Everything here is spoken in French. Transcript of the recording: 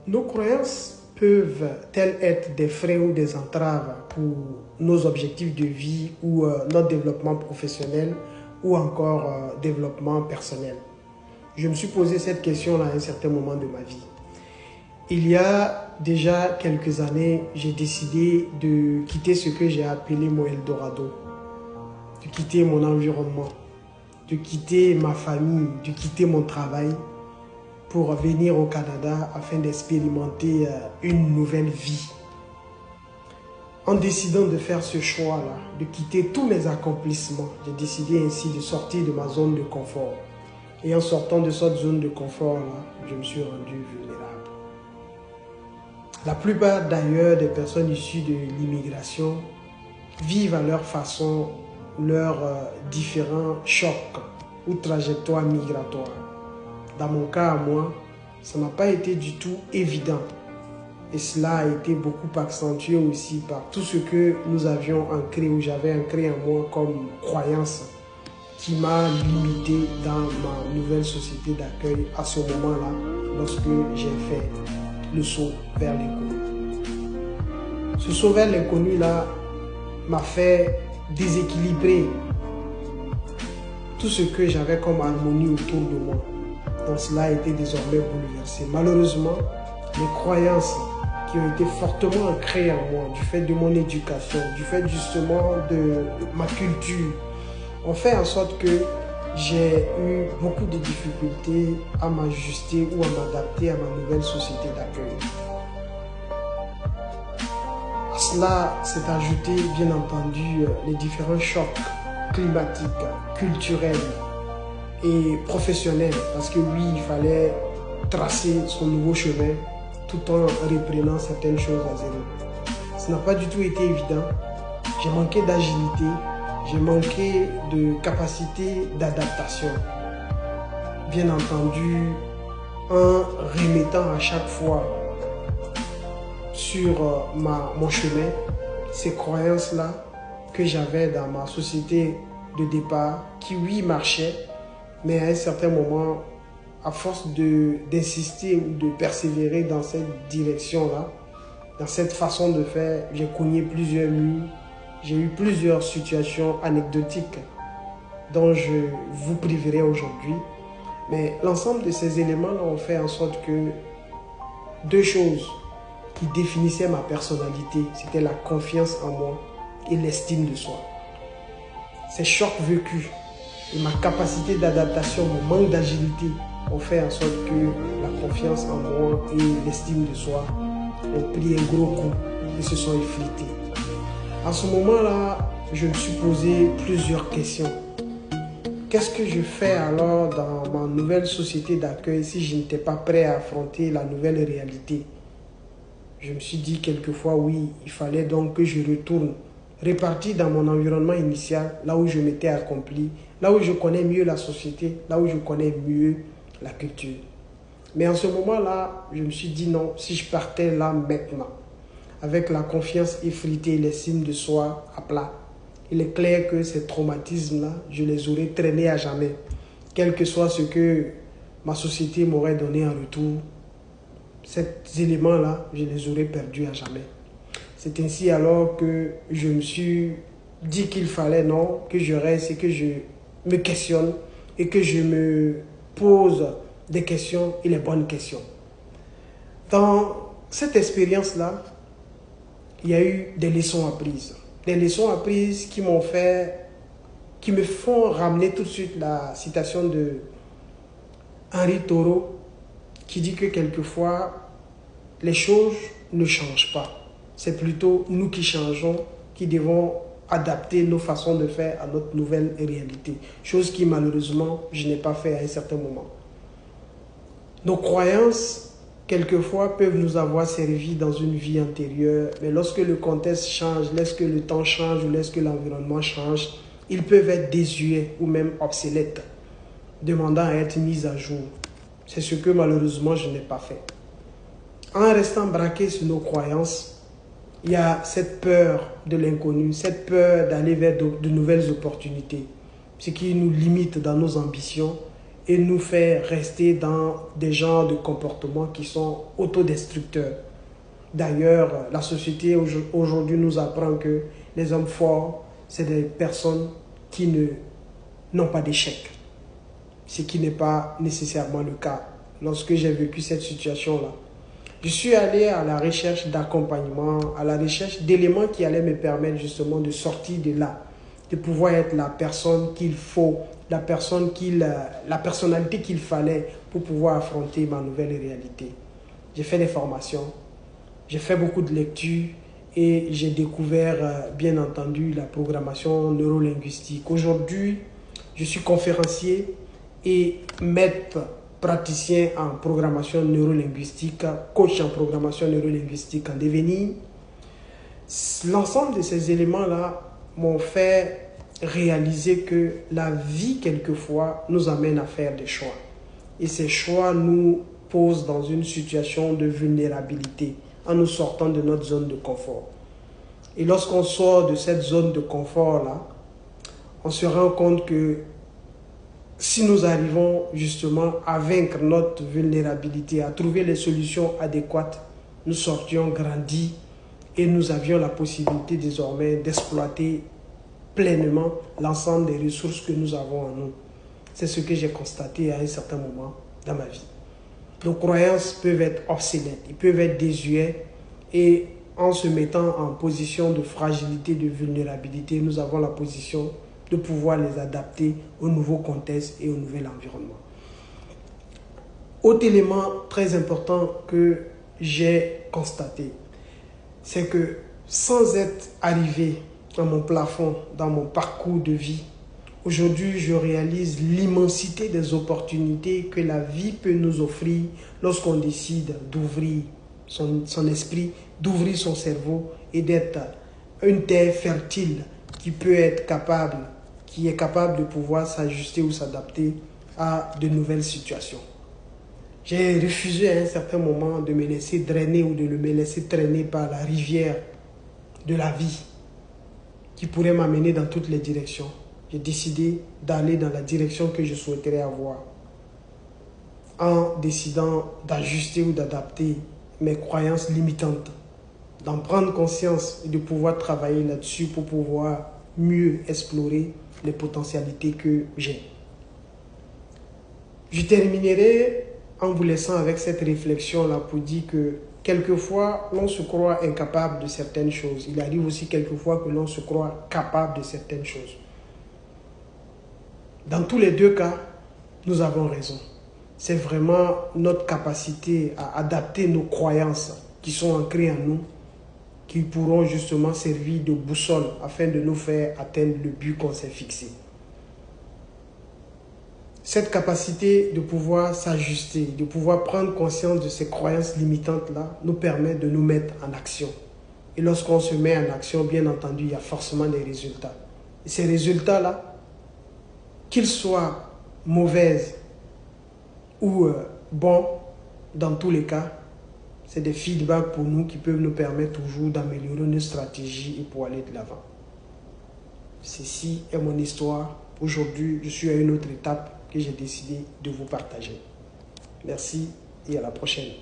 Nos croyances peuvent-elles être des freins ou des entraves pour nos objectifs de vie ou notre développement professionnel ou encore développement personnel? Je me suis posé cette question-là à un certain moment de ma vie. Il y a déjà quelques années, j'ai décidé de quitter ce que j'ai appelé mon Eldorado, de quitter mon environnement, de quitter ma famille, de quitter mon travail pour venir au Canada afin d'expérimenter une nouvelle vie. En décidant de faire ce choix-là, de quitter tous mes accomplissements, j'ai décidé ainsi de sortir de ma zone de confort. Et en sortant de cette zone de confort-là, je me suis rendu vulnérable. La plupart d'ailleurs des personnes issues de l'immigration vivent à leur façon leurs différents chocs ou trajectoires migratoires. Dans mon cas à moi, ça n'a pas été du tout évident. Et cela a été beaucoup accentué aussi par tout ce que nous avions ancré ou j'avais ancré en moi comme croyance qui m'a limité dans ma nouvelle société d'accueil à ce moment-là lorsque j'ai fait le saut vers l'inconnu. Ce saut vers l'inconnu-là m'a fait déséquilibrer tout ce que j'avais comme harmonie autour de moi. Donc cela a été désormais bouleversé. Malheureusement, les croyances qui ont été fortement ancrées en moi, du fait de mon éducation, du fait justement de ma culture, ont fait en sorte que j'ai eu beaucoup de difficultés à m'ajuster ou à m'adapter à ma nouvelle société d'accueil. À cela s'est ajouté, bien entendu, les différents chocs climatiques, culturels et professionnels, parce que oui, il fallait tracer son nouveau chemin tout en reprenant certaines choses à zéro. Ce n'a pas du tout été évident. J'ai manqué d'agilité, j'ai manqué de capacité d'adaptation. Bien entendu, en remettant à chaque fois sur mon chemin ces croyances-là que j'avais dans ma société de départ, qui oui marchaient, mais à un certain moment, à force d'insister ou de persévérer dans cette direction-là, dans cette façon de faire, j'ai cogné plusieurs murs, j'ai eu plusieurs situations anecdotiques dont je vous priverai aujourd'hui. Mais l'ensemble de ces éléments-là ont fait en sorte que deux choses qui définissaient ma personnalité, c'était la confiance en moi et l'estime de soi. Ces chocs vécus et ma capacité d'adaptation, mon manque d'agilité ont fait en sorte que la confiance en moi et l'estime de soi ont pris un gros coup et se sont effrités. À ce moment-là, je me suis posé plusieurs questions. Qu'est-ce que je fais alors dans ma nouvelle société d'accueil si je n'étais pas prêt à affronter la nouvelle réalité? Je me suis dit quelquefois, oui, il fallait donc que je retourne, réparti dans mon environnement initial, là où je m'étais accompli, là où je connais mieux la société, là où je connais mieux la culture. Mais en ce moment-là, je me suis dit non, si je partais là maintenant, avec la confiance effritée et l'estime de soi à plat, il est clair que ces traumatismes-là, je les aurais traînés à jamais. Quel que soit ce que ma société m'aurait donné en retour, ces éléments-là, je les aurais perdus à jamais. C'est ainsi alors que je me suis dit qu'il fallait non, que je reste et que je me questionne et que je me pose des questions et les bonnes questions. Dans cette expérience-là, il y a eu des leçons apprises. Des leçons apprises qui me font ramener tout de suite la citation de Henri Thoreau qui dit que quelquefois, les choses ne changent pas. C'est plutôt nous qui changeons, qui devons adapter nos façons de faire à notre nouvelle réalité. Chose qui malheureusement, je n'ai pas fait à un certain moment. Nos croyances, quelquefois, peuvent nous avoir servi dans une vie antérieure, mais lorsque le contexte change, lorsque le temps change ou lorsque l'environnement change, ils peuvent être désuets ou même obsolètes, demandant à être mis à jour. C'est ce que malheureusement je n'ai pas fait. En restant braqué sur nos croyances, il y a cette peur de l'inconnu, cette peur d'aller vers de nouvelles opportunités, ce qui nous limite dans nos ambitions et nous fait rester dans des genres de comportements qui sont autodestructeurs. D'ailleurs, la société aujourd'hui nous apprend que les hommes forts, c'est des personnes qui n'ont pas d'échec. Ce qui n'est pas nécessairement le cas. Lorsque j'ai vécu cette situation-là, je suis allé à la recherche d'accompagnement, à la recherche d'éléments qui allaient me permettre justement de sortir de là, de pouvoir être la personne qu'il faut, la personnalité qu'il fallait pour pouvoir affronter ma nouvelle réalité. J'ai fait des formations, j'ai fait beaucoup de lectures et j'ai découvert, bien entendu, la programmation neurolinguistique. Aujourd'hui, je suis conférencier et maître praticien en programmation neurolinguistique, coach en programmation neurolinguistique en devenir. L'ensemble de ces éléments-là m'ont fait réaliser que la vie, quelquefois, nous amène à faire des choix. Et ces choix nous posent dans une situation de vulnérabilité en nous sortant de notre zone de confort. Et lorsqu'on sort de cette zone de confort-là, on se rend compte que si nous arrivons justement à vaincre notre vulnérabilité, à trouver les solutions adéquates, nous sortions grandis et nous avions la possibilité désormais d'exploiter pleinement l'ensemble des ressources que nous avons en nous. C'est ce que j'ai constaté à un certain moment dans ma vie. Nos croyances peuvent être obsolètes, ils peuvent être désuets et en se mettant en position de fragilité, de vulnérabilité, nous avons la position de pouvoir les adapter au nouveau contexte et au nouvel environnement. Autre élément très important que j'ai constaté, c'est que sans être arrivé à mon plafond, dans mon parcours de vie, aujourd'hui je réalise l'immensité des opportunités que la vie peut nous offrir lorsqu'on décide d'ouvrir son esprit, d'ouvrir son cerveau et d'être une terre fertile qui est capable de pouvoir s'ajuster ou s'adapter à de nouvelles situations. J'ai refusé à un certain moment de me laisser drainer ou de me laisser traîner par la rivière de la vie qui pourrait m'amener dans toutes les directions. J'ai décidé d'aller dans la direction que je souhaiterais avoir en décidant d'ajuster ou d'adapter mes croyances limitantes, d'en prendre conscience et de pouvoir travailler là-dessus pour pouvoir mieux explorer les potentialités que j'ai. Je terminerai en vous laissant avec cette réflexion-là pour dire que quelquefois, l'on se croit incapable de certaines choses. Il arrive aussi quelquefois que l'on se croit capable de certaines choses. Dans tous les deux cas, nous avons raison. C'est vraiment notre capacité à adapter nos croyances qui sont ancrées en nous qui pourront justement servir de boussole afin de nous faire atteindre le but qu'on s'est fixé. Cette capacité de pouvoir s'ajuster, de pouvoir prendre conscience de ces croyances limitantes-là, nous permet de nous mettre en action. Et lorsqu'on se met en action, bien entendu, il y a forcément des résultats. Et ces résultats-là, qu'ils soient mauvais ou bons, dans tous les cas, c'est des feedbacks pour nous qui peuvent nous permettre toujours d'améliorer nos stratégies et pour aller de l'avant. Ceci est mon histoire. Aujourd'hui, je suis à une autre étape que j'ai décidé de vous partager. Merci et à la prochaine.